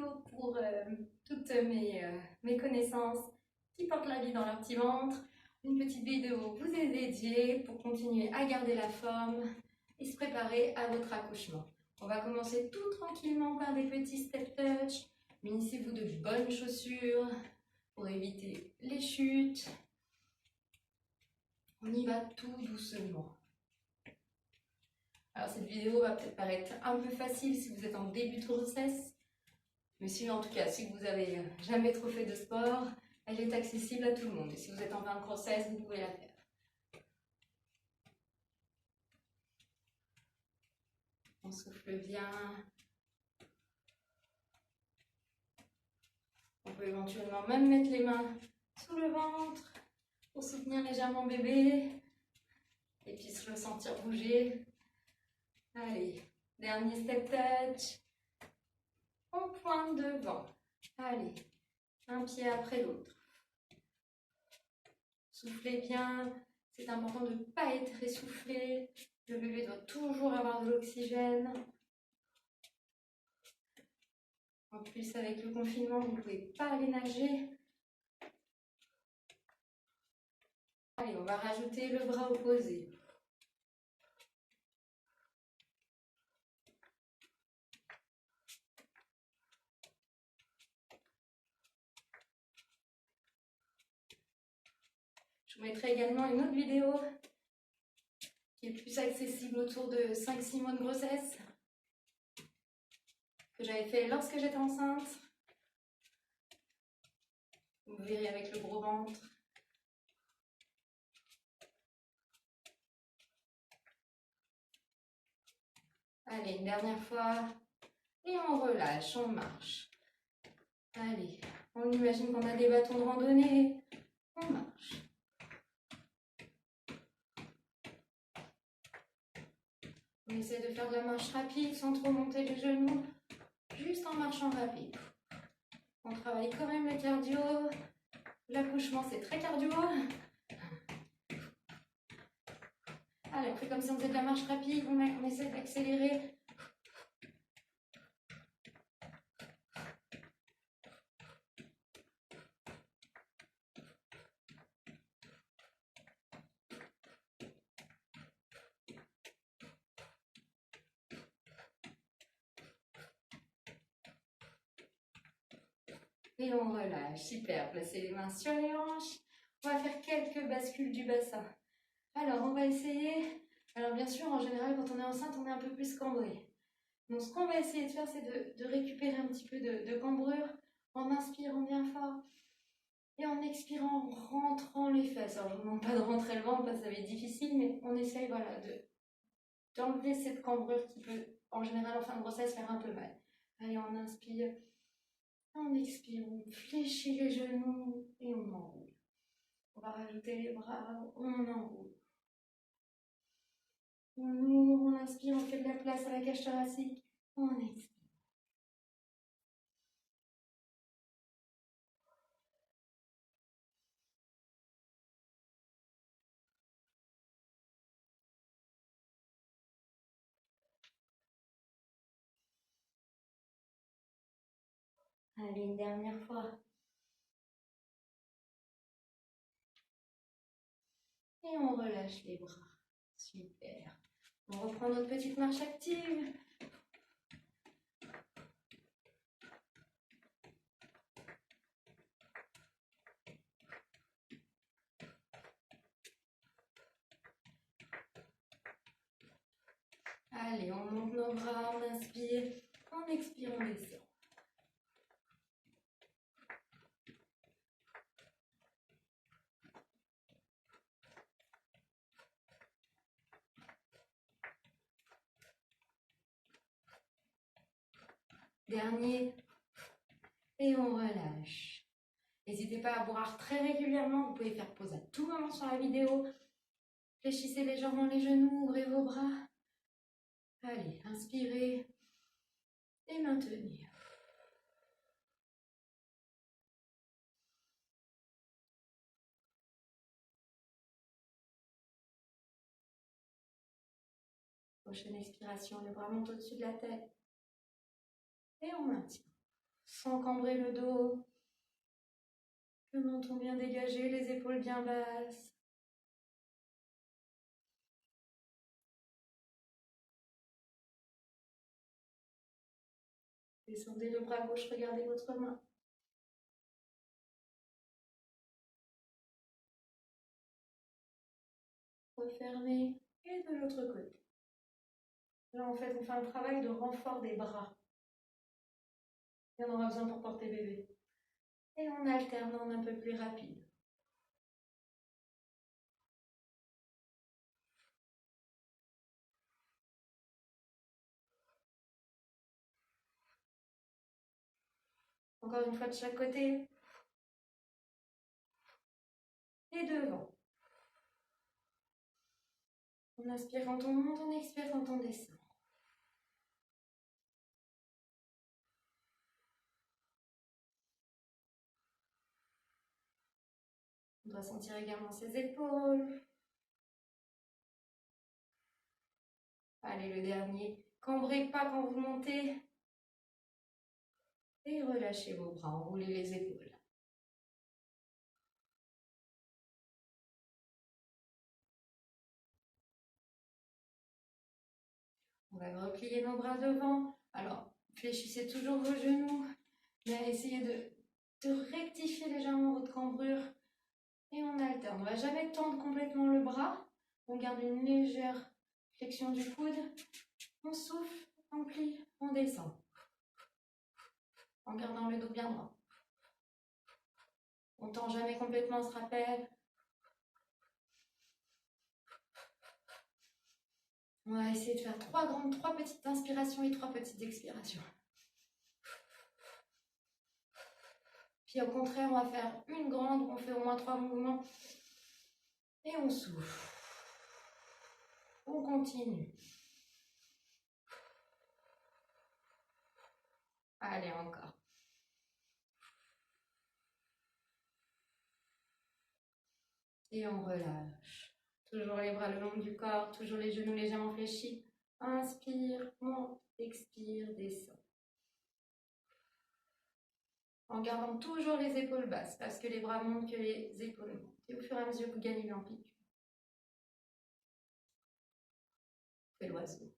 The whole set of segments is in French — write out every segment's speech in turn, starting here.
vidéo pour toutes mes connaissances qui portent la vie dans leur petit ventre. Une petite vidéo vous est dédiée pour continuer à garder la forme et se préparer à votre accouchement. On va commencer tout tranquillement par des petits step touch. Munissez-vous de bonnes chaussures pour éviter les chutes. On y va tout doucement. Alors cette vidéo va peut-être paraître un peu facile si vous êtes en début de grossesse, mais si en tout cas, si vous n'avez jamais trop fait de sport, elle est accessible à tout le monde. Et si vous êtes en fin de grossesse, vous pouvez la faire. On souffle bien. On peut éventuellement même mettre les mains sous le ventre pour soutenir légèrement bébé et puis se le sentir bouger. Allez, dernier step touch. On pointe devant. Allez, un pied après l'autre. Soufflez bien. C'est important de ne pas être essoufflé. Le bébé doit toujours avoir de l'oxygène. En plus, avec le confinement, vous ne pouvez pas aller nager. Allez, on va rajouter le bras opposé. Je vous mettrai également une autre vidéo qui est plus accessible autour de 5-6 mois de grossesse, que j'avais fait lorsque j'étais enceinte. Vous verrez avec le gros ventre. Allez, une dernière fois. Et on relâche, on marche. Allez, on imagine qu'on a des bâtons de randonnée. On marche. On essaie de faire de la marche rapide sans trop monter les genoux, juste en marchant rapide. On travaille quand même le cardio. L'accouchement, c'est très cardio. Allez, on fait comme si on faisait de la marche rapide. On essaie d'accélérer. Et on relâche. Super. Placez les mains sur les hanches. On va faire quelques bascules du bassin. Alors, on va essayer. Alors, bien sûr, en général, quand on est enceinte, on est un peu plus cambré. Donc, ce qu'on va essayer de faire, c'est de récupérer un petit peu de cambrure en inspirant bien fort et en expirant, en rentrant les fesses. Alors, je ne vous demande pas de rentrer le ventre parce que ça va être difficile, mais on essaye voilà, d'enlever cette cambrure qui peut, en général, en fin de grossesse, faire un peu mal. Allez, on inspire. On expire, on fléchit les genoux et on enroule. On va rajouter les bras, on enroule. On ouvre, on inspire, on fait de la place à la cage thoracique, on expire. Allez, une dernière fois. Et on relâche les bras. Super. On reprend notre petite marche active. Allez, on monte nos bras, on inspire, on expire, on descend. Dernier. Et on relâche. N'hésitez pas à boire très régulièrement. Vous pouvez faire pause à tout moment sur la vidéo. Fléchissez légèrement les genoux, ouvrez vos bras. Allez, inspirez et maintenez. Prochaine expiration, les bras montent au-dessus de la tête. Et on maintient. sans cambrer le dos. Le menton bien dégagé, les épaules bien basses. Descendez le bras gauche, regardez votre main. Refermez et de l'autre côté. Là, en fait, on fait un travail de renfort des bras. Et on aura besoin pour porter bébé. Et on alterne en un peu plus rapide. Encore une fois de chaque côté. Et devant. On inspire quand on monte, on expire quand on descend. On doit sentir également ses épaules. Allez, le dernier. Cambrez pas quand vous montez. Et relâchez vos bras, enroulez les épaules. On va replier nos bras devant. Alors, fléchissez toujours vos genoux, mais essayez de rectifier légèrement votre cambrure. Et on alterne. On ne va jamais tendre complètement le bras. On garde une légère flexion du coude. On souffle, on plie, on descend. En gardant le dos bien droit. On ne tend jamais complètement, on se rappelle. On va essayer de faire trois petites inspirations et 3 petites expirations. Puis au contraire, on va faire une grande où on fait au moins 3 mouvements. Et on souffle. On continue. Allez, encore. Et on relâche. Toujours les bras le long du corps, toujours les genoux légèrement fléchis. Inspire, monte, expire, descend. En gardant toujours les épaules basses, parce que les bras montent, que les épaules montent. Et au fur et à mesure, vous gagnez l'amplitude. C'est l'oiseau.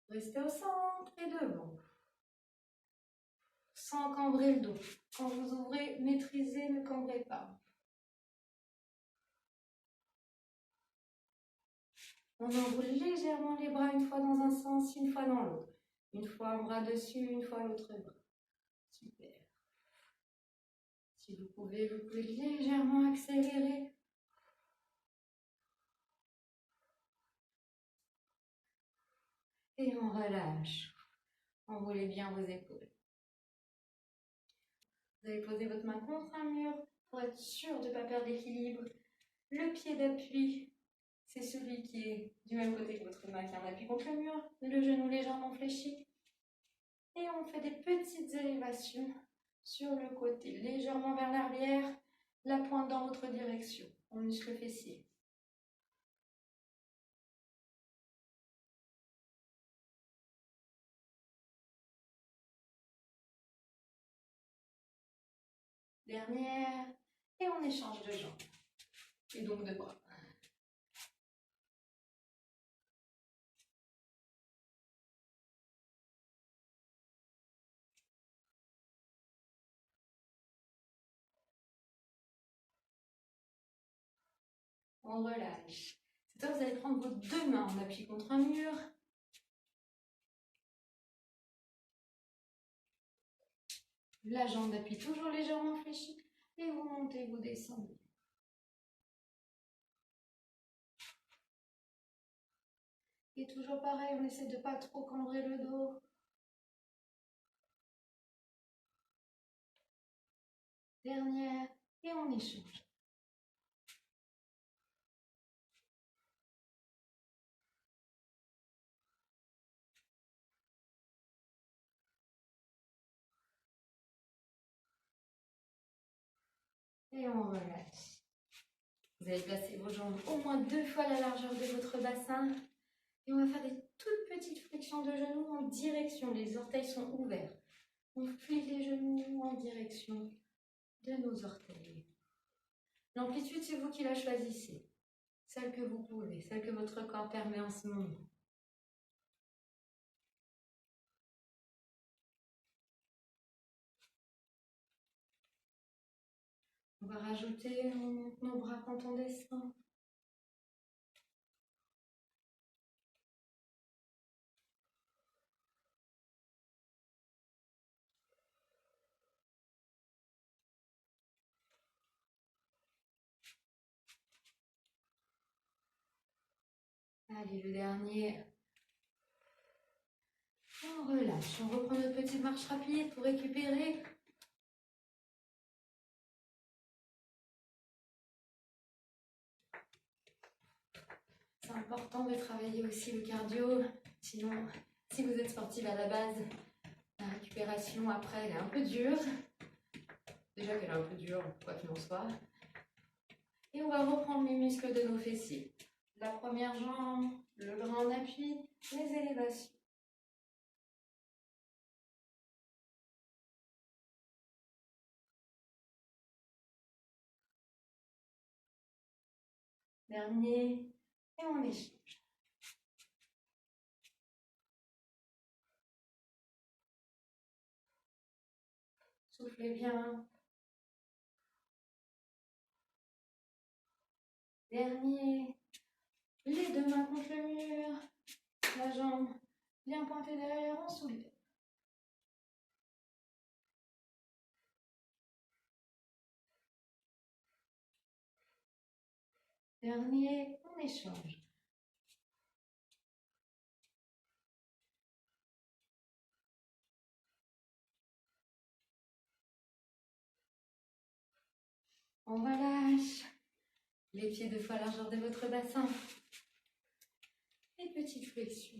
Restez au centre et devant. Sans cambrer le dos. Quand vous ouvrez, maîtrisez, ne cambrez pas. On enroule légèrement les bras une fois dans un sens, une fois dans l'autre. Une fois un bras dessus, une fois l'autre bras. Super. Si vous pouvez légèrement accélérer. Et on relâche. Enroulez bien vos épaules. Vous allez poser votre main contre un mur pour être sûr de ne pas perdre l'équilibre. Le pied d'appui, c'est celui qui est du même côté que votre main qui a un appui contre le mur. Le genou légèrement fléchi. Et on fait des petites élévations sur le côté, légèrement vers l'arrière, la pointe dans votre direction. On muscle le fessier. Dernière. Et on échange de jambes. Et donc de bras. On relâche. Cette fois, vous allez prendre vos 2 mains en appui contre un mur. La jambe d'appui toujours légèrement fléchie. Et vous montez, vous descendez. Et toujours pareil, on essaie de ne pas trop cambrer le dos. Dernière. Et on échange. Et on relâche. Vous allez placer vos jambes au moins 2 fois la largeur de votre bassin. Et on va faire des toutes petites flexions de genoux en direction. Les orteils sont ouverts. On plie les genoux en direction de nos orteils. L'amplitude, c'est vous qui la choisissez. Celle que vous pouvez, celle que votre corps permet en ce moment. On va rajouter, on monte nos bras quand on descend. Allez, le dernier. On relâche, on reprend notre petite marche rapide pour récupérer. C'est important de travailler aussi le cardio. Sinon, si vous êtes sportive à la base, la récupération après, elle est un peu dure. Déjà qu'elle est un peu dure, quoi qu'il en soit. Et on va reprendre les muscles de nos fessiers. La première jambe, le bras en appui, les élévations. Dernier, et on échange. Soufflez bien. Dernier, les deux mains contre le mur, la jambe bien pointée derrière, on soulève. Dernier, on échange. On relâche. Les pieds 2 fois la largeur de votre bassin. Et petite flexion.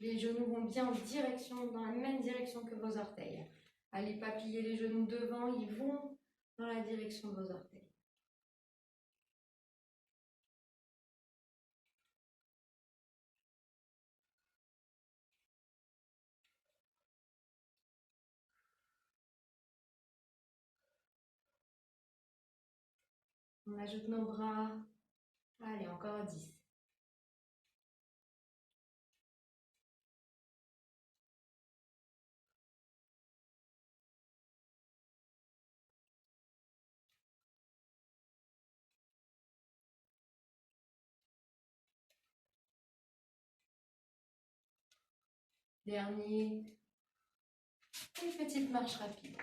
Les genoux vont bien en direction, dans la même direction que vos orteils. Allez pas plier les genoux devant, ils vont dans la direction de vos orteils. On ajoute nos bras. Allez, encore 10. Dernier. Une petite marche rapide.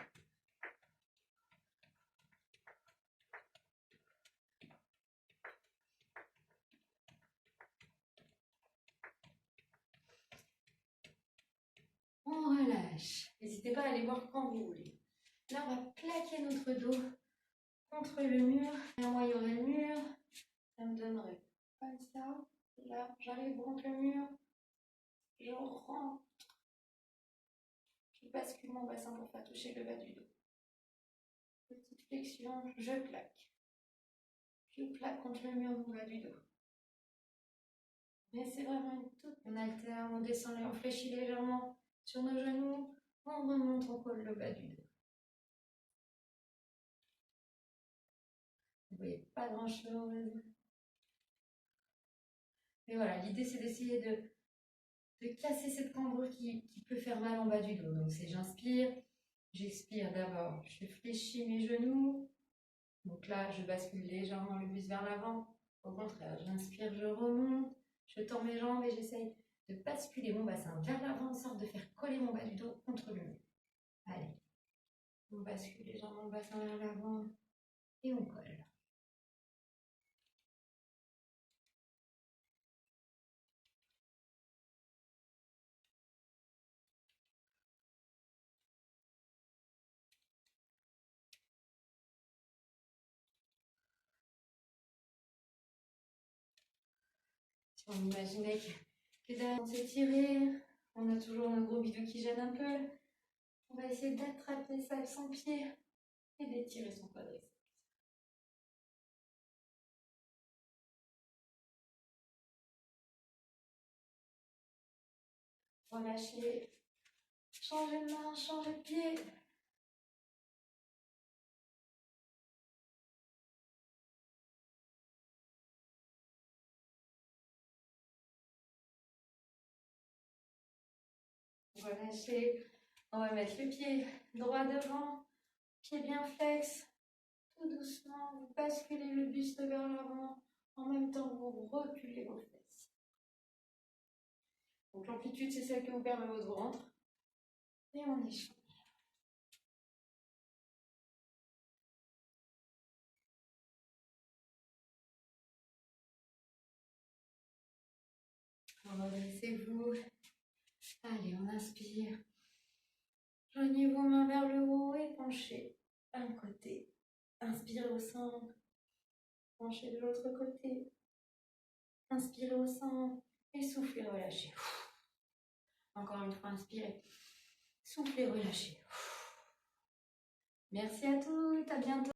On relâche. N'hésitez pas à aller voir quand vous voulez. Là, on va plaquer notre dos contre le mur. Et moi, il y aurait le mur. Ça me donnerait comme ça. Là, j'arrive contre le mur. Je rentre. Je bascule mon bassin pour pas toucher le bas du dos. Petite flexion, je plaque. Je plaque contre le mur mon bas du dos. Mais c'est vraiment une toute... On alterne, on descend, on fléchit légèrement sur nos genoux. On remonte, on colle le bas du dos. Vous voyez pas grand chose. Mais voilà, l'idée c'est d'essayer de casser cette cambrure qui peut faire mal en bas du dos. Donc c'est j'inspire, j'expire d'abord, je fléchis mes genoux. Donc là, je bascule légèrement le buste vers l'avant. Au contraire, j'inspire, je remonte, je tends mes jambes et j'essaye de basculer mon bassin vers l'avant en sorte de faire coller mon bas du dos contre le mur. Allez, on bascule légèrement le bassin vers l'avant et on colle. Si on imaginait que derrière on s'est tiré, on a toujours un gros bidou qui gêne un peu. On va essayer d'attraper ça avec son pied et d'étirer son quadriceps. Relâchez. Changez de main, changez de pied. Relâchez. On va mettre le pied droit devant, pied bien flex. Tout doucement, vous basculez le buste vers l'avant. En même temps, vous reculez vos fesses. Donc l'amplitude, c'est celle que vous permet votre ventre. Et on échange. Redressez-vous. Allez, on inspire. Joignez vos mains vers le haut et penchez un côté. Inspirez au centre. Penchez de l'autre côté. Inspirez au centre. Et soufflez, relâchez. Encore une fois, inspirez. Soufflez, relâchez. Merci à tous. À bientôt.